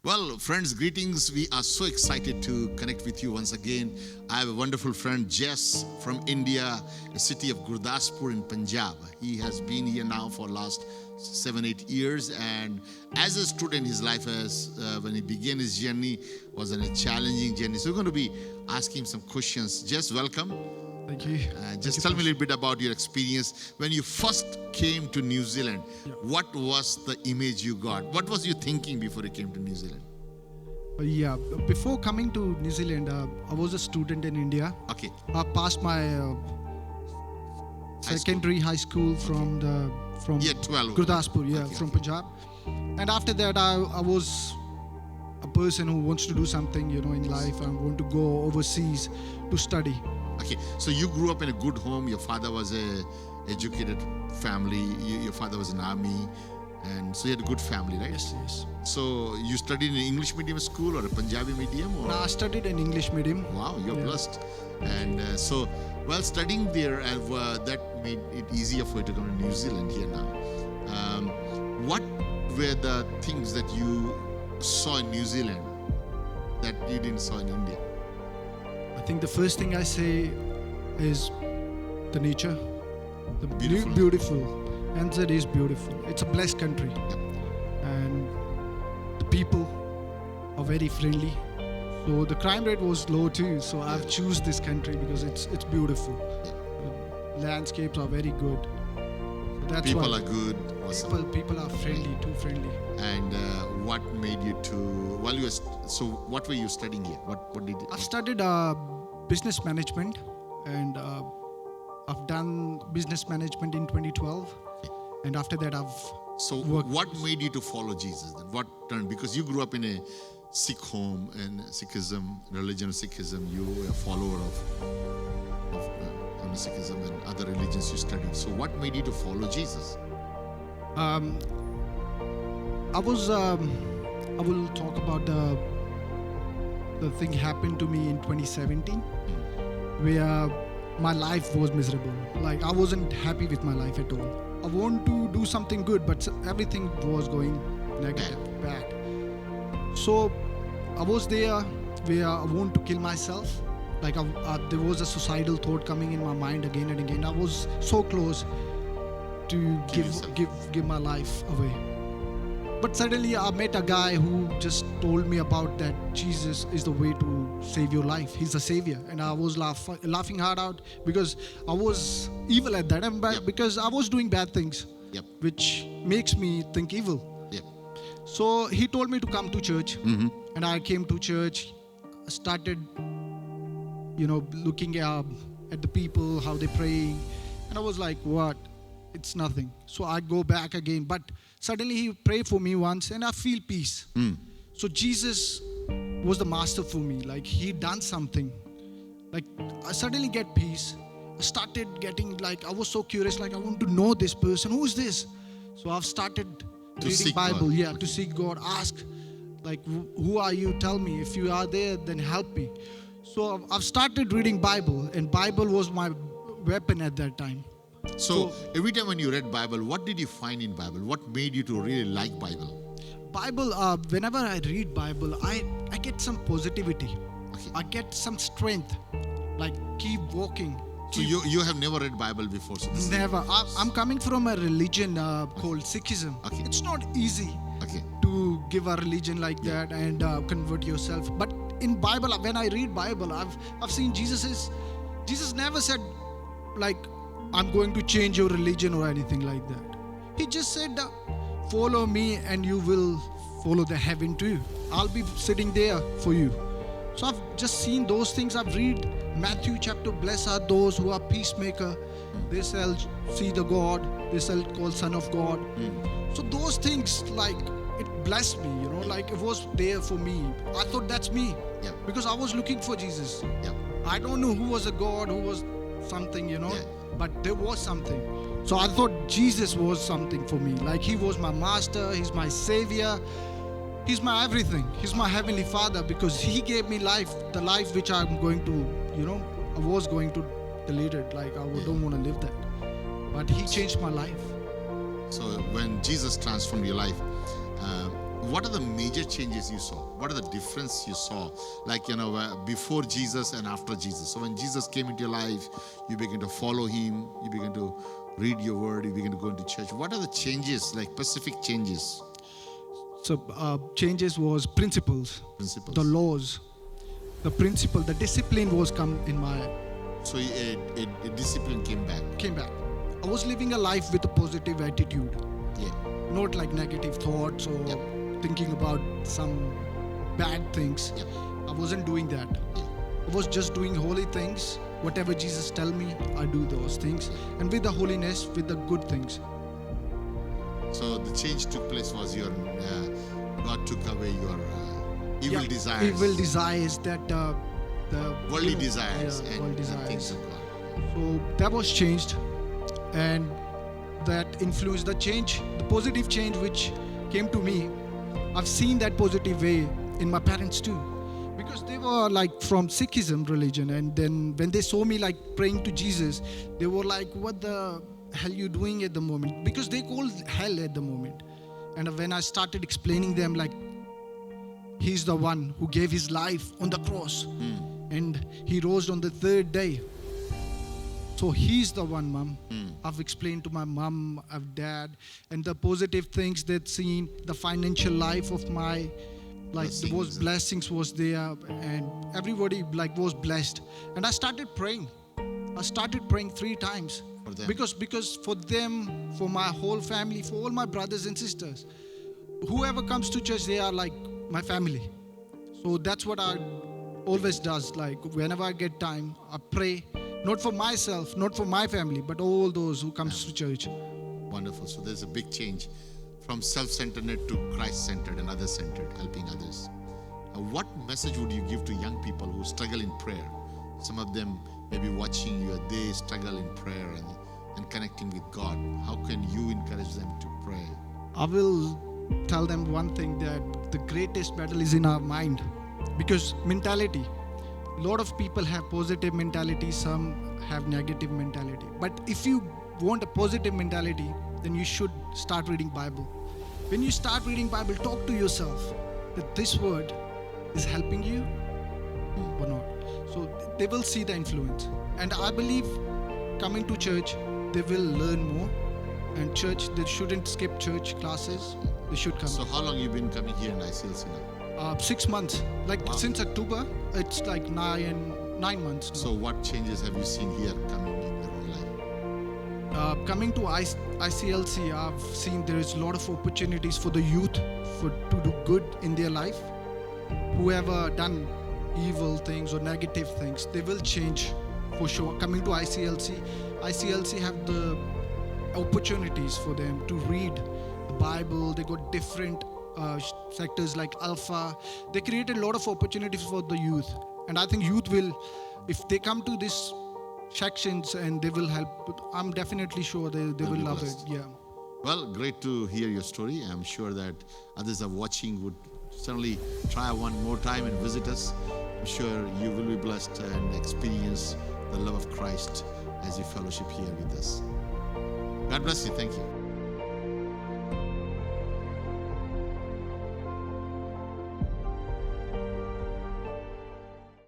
Well, friends, greetings. We are so excited to connect with you once again. I have a wonderful friend, Jess, from India, the city of Gurdaspur in Punjab. He has been here now for last 7-8 years, and as a student, his life has, when he began his journey, was a challenging journey. So we're going to be asking him some questions. Jess, welcome. Thank you. Just tell me a little bit about your experience when you first came to New Zealand. Yeah. What was the image you got? What was you thinking before you came to New Zealand? Before coming to New Zealand, I was a student in India. Okay. I passed my High secondary high school from Year 12. Gurdaspur, Okay, from okay. Punjab. And after that, I was a person who wants to do something, in life. I want to go overseas to study. Okay, so you grew up in a good home. Your father was a educated family. Your father was in army, and so you had a good family, right? Yes. So you studied in an English medium school or a Punjabi medium? Or? Now I studied in English medium. Wow, you're Yeah. blessed. And so, while studying there, that made it easier for you to come to New Zealand here now. What were the things that you saw in New Zealand that you didn't saw in India? I think the first thing I say is the nature. The Beautiful. beautiful. NZ is beautiful. It's a blessed country. And the people are very friendly. So the crime rate was low too. So I've choose this country because it's beautiful. The landscapes are very good. So that's People why are good. Awesome. people are friendly, too friendly. And what made you to? Well, so what were you studying here? What did? I've studied business management, and I've done business management in 2012. And after that, I've So worked. what made you to follow Jesus? Then? What turned? Because you grew up in a Sikh home and Sikhism, religion of Sikhism. You were a follower of Sikhism and other religions you studied. So what made you to follow Jesus? I will talk about the thing happened to me in 2017, where my life was miserable. Like I wasn't happy with my life at all. I want to do something good, but everything was going negative, bad. So I was there where I want to kill myself. Like there was a suicidal thought coming in my mind again and again. I was so close to give my life away. But suddenly I met a guy who just told me about that Jesus is the way to save your life. He's a savior. And I was laughing hard out because I was evil at that time, because I was doing bad things, Yep. which makes me think evil. Yep. So he told me to come to church, Mm-hmm. and I came to church, started, looking at the people, how they praying, and I was like, what? It's nothing. So I go back again, but suddenly he prayed for me once, and I feel peace. So Jesus was the master for me. Like he done something. Like I suddenly get peace. I started getting I was so curious. Like I want to know this person. Who is this? So I've started reading seek Bible. God. Yeah, to seek God. Ask, like, who are you? Tell me. If you are there, then help me. So I've started reading Bible, and Bible was my weapon at that time. So every time when you read Bible, what did you find in Bible? What made you to really like Bible? Bible, whenever I read Bible, I get some positivity. Okay. I get some strength. Like keep walking. So you have never read Bible before? So this is- Never. I'm coming from a religion called Sikhism. Okay. It's not easy Okay. to give a religion like that and convert yourself. But in Bible, when I read Bible, I've seen Jesus never said like I'm going to change your religion or anything like that. He just said, follow me and you will follow the heaven too. I'll be sitting there for you. So I've just seen those things. I've read Matthew chapter, blessed are those who are peacemaker. They shall see the God. They shall call son of God. So those things, like, it blessed me, like it was there for me. I thought that's me. Yeah. Because I was looking for Jesus. Yeah. I don't know who was a God, who was something, but there was something. So I thought Jesus was something for me. Like he was my master, he's my savior, he's my everything. He's my heavenly Father because he gave me life, the life which I'm going to, I was going to delete it. Like I don't want to live that. But he changed my life. So when Jesus transformed your life, what are the major changes you saw? What are the difference you saw? Like, before Jesus and after Jesus. So when Jesus came into your life, you begin to follow him, you begin to read your word, you begin to go into church. What are the changes, like specific changes? So changes was principles, Principles. the laws, the principle, the discipline was come in my So a discipline came back. I was living a life with a positive attitude, Yeah. not like negative thoughts or Yep. thinking about some bad things. Yep. I wasn't doing that. I was just doing holy things. Whatever Jesus tell me, I do those things, and with the holiness, with the good things. So the change took place was your God took away your evil Yeah, desires, evil desires, that the worldly desires, yeah, and, world and things desires. of God. So that was changed, and that influenced the change, the positive change which came to me. I've seen that positive way in my parents too, because they were like from Sikhism religion, and then when they saw me like praying to Jesus, they were like, "What the hell you doing at the moment?" Because they called hell at the moment. And when I started explaining them like, he's the one who gave his life on the cross, and he rose on the third day. So he's the one, mom. I've explained to my mom, I've dad, and the positive things they'd seen, the financial life of my, like those blessings was there, and everybody like was blessed. And I started praying. I started praying 3 times For them. because for them, for my whole family, for all my brothers and sisters, whoever comes to church, they are like my family. So that's what I always does. Like whenever I get time, I pray, not for myself, not for my family, but all those who comes to church. Wonderful. So there's a big change from self-centeredness to Christ-centered and other-centered, helping others. What message would you give to young people who struggle in prayer? Some of them may be watching you, they struggle in prayer and connecting with God. How can you encourage them to pray? I will tell them one thing, that the greatest battle is in our mind, because mentality. A lot of people have positive mentality, some have negative mentality. But if you want a positive mentality, then you should start reading Bible. When you start reading Bible, talk to yourself that this word is helping you or not. So they will see the influence. And I believe coming to church, they will learn more. And church, they shouldn't skip church classes. They should come. So how long you been coming here in ICLC now? 6 months. Like Wow. since October, it's like 9 months. Now. So what changes have you seen here coming in your own life? Coming to ICLC, I've seen there is a lot of opportunities for the youth to do good in their life. Whoever done evil things or negative things, they will change for sure. Coming to ICLC have the opportunities for them to read the Bible. They got different sectors like Alpha. They created a lot of opportunities for the youth, and I think youth will, if they come to this sections, and they will help. I'm definitely sure they They'll will be love blessed. it. Yeah. Well, great to hear your story. I'm sure that others are watching would certainly try one more time and visit us. I'm sure you will be blessed and experience the love of Christ as you fellowship here with us. God bless you. Thank you.